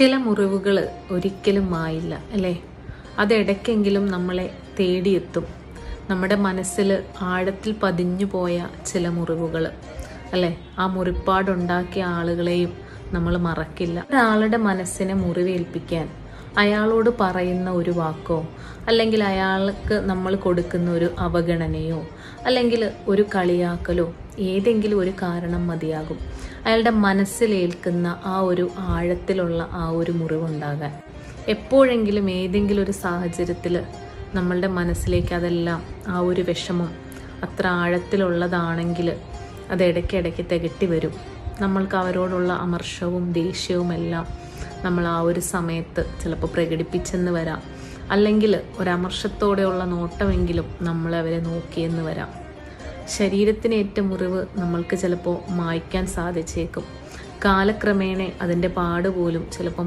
ചില മുറിവുകൾ ഒരിക്കലും മായില്ല അല്ലേ? അതിടയ്ക്കെങ്കിലും നമ്മളെ തേടിയെത്തും. നമ്മുടെ മനസ്സിൽ ആഴത്തിൽ പതിഞ്ഞു പോയ ചില മുറിവുകൾ അല്ലേ? ആ മുറിപ്പാടുണ്ടാക്കിയ ആളുകളെയും നമ്മൾ മറക്കില്ല. ഒരാളുടെ മനസ്സിനെ മുറിവേൽപ്പിക്കാൻ അയാളോട് പറയുന്ന ഒരു വാക്കോ, അല്ലെങ്കിൽ അയാൾക്ക് നമ്മൾ കൊടുക്കുന്ന ഒരു അവഗണനയോ, അല്ലെങ്കിൽ ഒരു കളിയാക്കലോ ഏതെങ്കിലും ഒരു കാരണം മതിയാകും അയാളുടെ മനസ്സിലേൽക്കുന്ന ആ ഒരു ആഴത്തിലുള്ള ആ ഒരു മുറിവുണ്ടാകാൻ. എപ്പോഴെങ്കിലും ഏതെങ്കിലും ഒരു സാഹചര്യത്തിൽ നമ്മളുടെ മനസ്സിലേക്ക് അതെല്ലാം, ആ ഒരു വിഷമം അത്ര ആഴത്തിലുള്ളതാണെങ്കിൽ അത് ഇടയ്ക്കിടയ്ക്ക് തികട്ടി വരും. നമ്മൾക്ക് അവരോടുള്ള അമർഷവും ദേഷ്യവും എല്ലാം നമ്മൾ ആ ഒരു സമയത്ത് ചിലപ്പോൾ പ്രകടിപ്പിച്ചെന്ന് വരാം, അല്ലെങ്കിൽ ഒരമർഷത്തോടെയുള്ള നോട്ടമെങ്കിലും നമ്മൾ അവരെ നോക്കിയെന്ന് വരാം. ശരീരത്തിനേറ്റ മുറിവ് നമ്മൾക്ക് ചിലപ്പോൾ മായ്ക്കാൻ സാധിച്ചേക്കും. കാലക്രമേണ അതിൻ്റെ പാട് പോലും ചിലപ്പോൾ